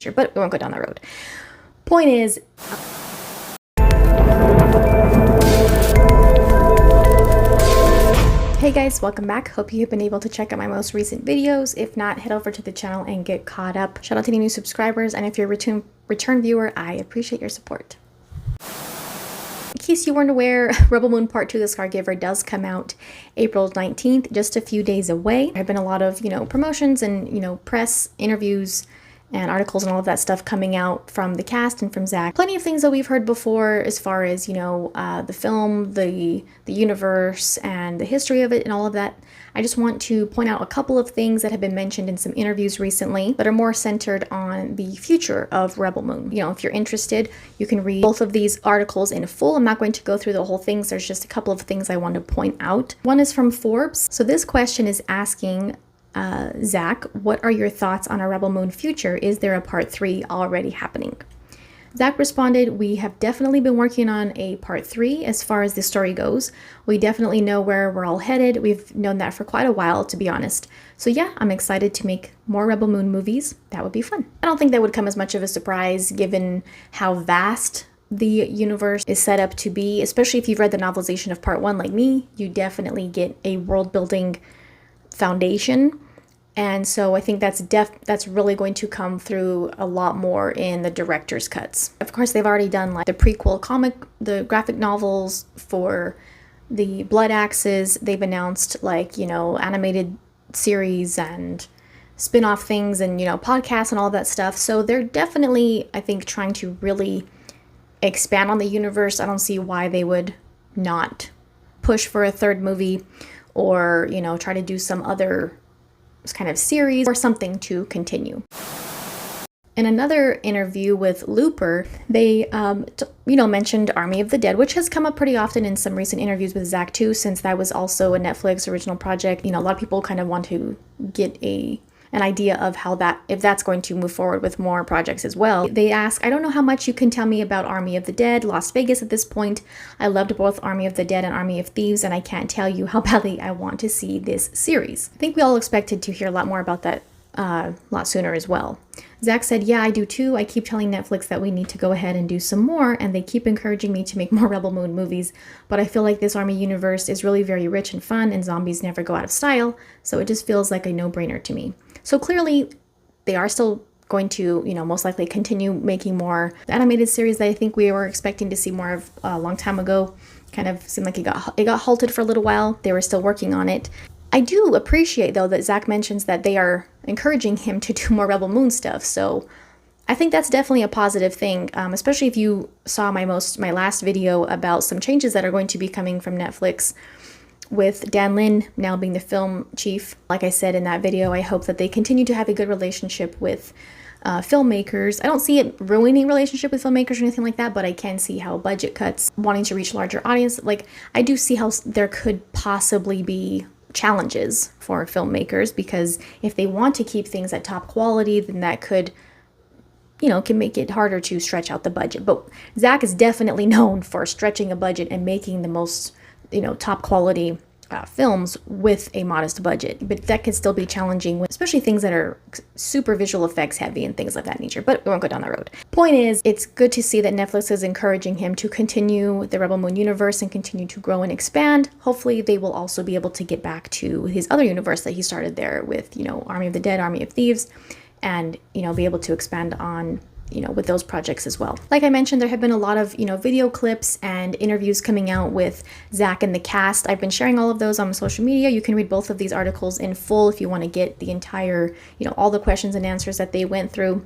nature, but we won't go down that road. Point is, hey guys, welcome back. Hope you've been able to check out my most recent videos. If not, head over to the channel and get caught up. Shout out to any new subscribers, and if you're a return viewer, I appreciate your support. In case you weren't aware, Rebel Moon Part 2, The Scargiver, does come out April 19th, just a few days away. There have been a lot of, promotions and, press interviews and articles and all of that stuff coming out from the cast and from Zack. Plenty of things that we've heard before as far as, the film, the universe, and the history of it and all of that. I just want to point out a couple of things that have been mentioned in some interviews recently that are more centered on the future of Rebel Moon. If you're interested, you can read both of these articles in full. I'm not going to go through the whole thing. So there's just a couple of things I want to point out. One is from Forbes. So this question is asking, Zack, what are your thoughts on a Rebel Moon future? Is there a part 3 already happening? Zack responded, we have definitely been working on a part 3 as far as the story goes. We definitely know where we're all headed. We've known that for quite a while, to be honest. So yeah, I'm excited to make more Rebel Moon movies. That would be fun. I don't think that would come as much of a surprise given how vast the universe is set up to be, especially if you've read the novelization of part 1 like me. You definitely get a world building foundation. And so I think that's really going to come through a lot more in the director's cuts. Of course, they've already done like the prequel comic, the graphic novels for the Blood Axes. They've announced animated series and spin-off things and, podcasts and all that stuff. So they're definitely, I think, trying to really expand on the universe. I don't see why they would not push for a third movie or, try to do some other kind of series or something to continue. In another interview with Looper, they mentioned Army of the Dead, which has come up pretty often in some recent interviews with Zack too, since that was also a Netflix original project. A lot of people kind of want to get an idea of if that's going to move forward with more projects as well. They ask, I don't know how much you can tell me about Army of the Dead, Las Vegas at this point. I loved both Army of the Dead and Army of Thieves, and I can't tell you how badly I want to see this series. I think we all expected to hear a lot more about that a lot sooner as well. Zack said, yeah, I do too. I keep telling Netflix that we need to go ahead and do some more, and they keep encouraging me to make more Rebel Moon movies, but I feel like this Army universe is really very rich and fun, and zombies never go out of style, so it just feels like a no-brainer to me. So clearly, they are still going to, most likely continue making more animated series that I think we were expecting to see more of a long time ago. Kind of seemed like it got halted for a little while. They were still working on it. I do appreciate, though, that Zack mentions that they are encouraging him to do more Rebel Moon stuff. So I think that's definitely a positive thing, especially if you saw my last video about some changes that are going to be coming from Netflix with Dan Lin now being the film chief. Like I said in that video, I hope that they continue to have a good relationship with filmmakers. I don't see it ruining relationship with filmmakers or anything like that, but I can see how budget cuts, wanting to reach larger audience, I do see how there could possibly be challenges for filmmakers, because if they want to keep things at top quality, then that could, can make it harder to stretch out the budget. But Zack is definitely known for stretching a budget and making the most top quality films with a modest budget. But that can still be challenging, especially things that are super visual effects heavy and things of that nature. But we won't go down that road. Point is, it's good to see that Netflix is encouraging him to continue the Rebel Moon universe and continue to grow and expand. Hopefully they will also be able to get back to his other universe that he started there with, Army of the Dead, Army of Thieves, and, be able to expand on with those projects as well. Like I mentioned, there have been a lot of, video clips and interviews coming out with Zack and the cast. I've been sharing all of those on social media. You can read both of these articles in full if you want to get the entire, all the questions and answers that they went through.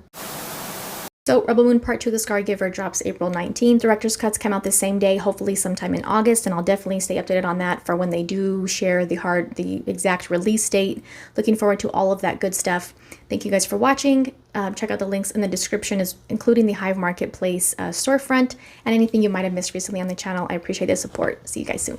So Rebel Moon Part 2, The Scargiver, drops April 19th. Director's cuts come out the same day, hopefully sometime in August, and I'll definitely stay updated on that for when they do share the exact release date. Looking forward to all of that good stuff. Thank you guys for watching. Check out the links in the description, including the Hive Marketplace storefront, and anything you might have missed recently on the channel. I appreciate the support. See you guys soon.